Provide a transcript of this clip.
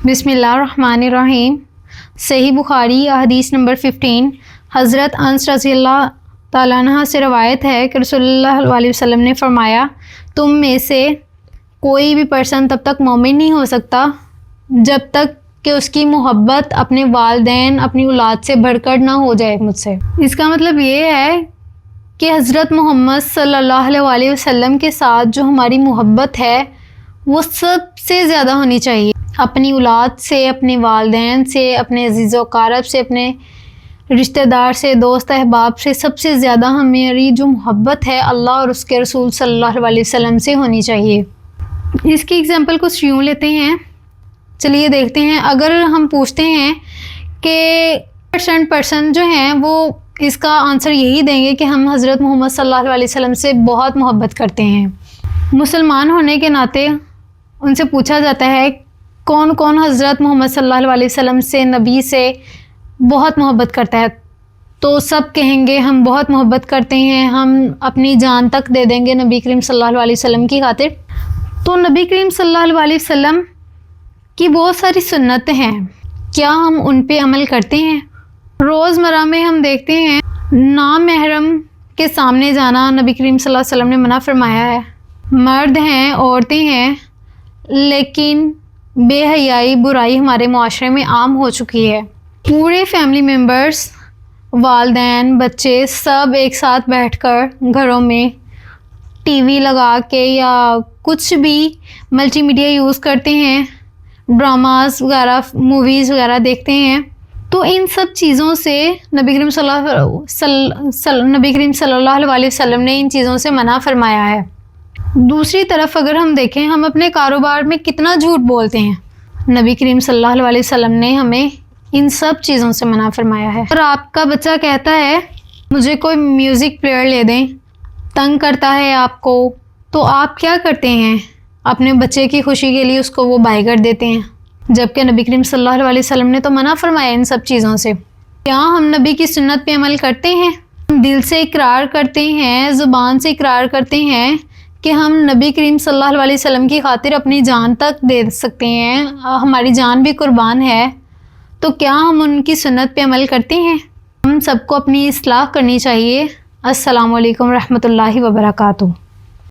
बिस्मिल्लाहिर्रहमानिर्रहीम। सही बुखारी हदीस नंबर 15 हज़रत अनस रज़ी अल्लाह ताला अन्हा से रवायत है कि रसूलुल्लाह सल्लल्लाहु अलैहि वसल्लम ने फरमाया, तुम में से कोई भी पर्सन तब तक मोमिन नहीं हो सकता जब तक कि उसकी मोहब्बत अपने वालिदैन अपनी औलाद से बढ़कर ना हो जाए मुझसे। इसका मतलब ये है कि हज़रत मोहम्मद सल्लल्लाहु अलैहि वसल्लम के साथ जो हमारी मोहब्बत है वो सबसे ज़्यादा होनी चाहिए। अपनी औलाद से, अपने वालिदैन से, अपने अज़ीज़ व अक़ारब से, अपने रिश्तेदार से, दोस्त अहबाब से सबसे ज़्यादा हमारी जो मोहब्बत है अल्लाह और उसके रसूल सल्लल्लाहु अलैहि वसल्लम से होनी चाहिए। इसकी एग्ज़ाम्पल कुछ यूँ लेते हैं, चलिए देखते हैं। अगर हम पूछते हैं कि पर्सन जो हैं वो इसका आंसर यही देंगे कि हम हज़रत मोहम्मद सल्लल्लाहु अलैहि वसल्लम से बहुत मोहब्बत करते हैं। मुसलमान होने के नाते उनसे पूछा जाता है कौन कौन हज़रत मोहम्मद सल्लल्लाहु अलैहि वसल्लम से, नबी से बहुत मोहब्बत करता है, तो सब कहेंगे हम बहुत मोहब्बत करते हैं, हम अपनी जान तक दे देंगे नबी करीम सल्लल्लाहु अलैहि वसल्लम की खातिर। तो नबी करीम सल्लल्लाहु अलैहि वसल्लम की बहुत सारी सुन्नतें हैं, क्या हम उन पे अमल करते हैं? रोज़मर्रा में हम देखते हैं नामहरम के सामने जाना नबी करीम सल्लल्लाहु अलैहि वसल्लम ने मना फरमाया है। मर्द हैं, औरतें हैं, लेकिन बेहयाई, बुराई हमारे माशरे में आम हो चुकी है। पूरे फैमिली मेम्बर्स, वालिदैन, बच्चे सब एक साथ बैठकर घरों में टीवी लगा के या कुछ भी मल्टीमीडिया यूज़ करते हैं, ड्रामास वगैरह, मूवीज़ वगैरह देखते हैं। तो इन सब चीज़ों से नबी करीम सल्लल्लाहु अलैहि वसल्लम ने इन चीज़ों से मना फरमाया है। दूसरी तरफ अगर हम देखें, हम अपने कारोबार में कितना झूठ बोलते हैं, नबी करीम सल्लल्लाहु अलैहि वसल्लम ने हमें इन सब चीज़ों से मना फरमाया है। और आपका बच्चा कहता है मुझे कोई म्यूज़िक प्लेयर ले दें, तंग करता है आपको, तो आप क्या करते हैं? अपने बच्चे की खुशी के लिए उसको वो बाय कर देते हैं, जबकि नबी करीम सल्लल्लाहु अलैहि वसल्लम ने तो मना फरमाया इन सब चीज़ों से। क्या हम नबी की सुन्नत पे अमल करते हैं? हम दिल से इकरार करते हैं, ज़ुबान से इकरार करते हैं कि हम नबी करीम सल्लल्लाहु अलैहि वसल्लम की खातिर अपनी जान तक दे सकते हैं, हमारी जान भी कुर्बान है, तो क्या हम उनकी सुन्नत पे अमल करते हैं? हम सबको अपनी इस्लाह करनी चाहिए। अस्सलामु अलैकुम रहमतुल्लाहि व बरकातुहू।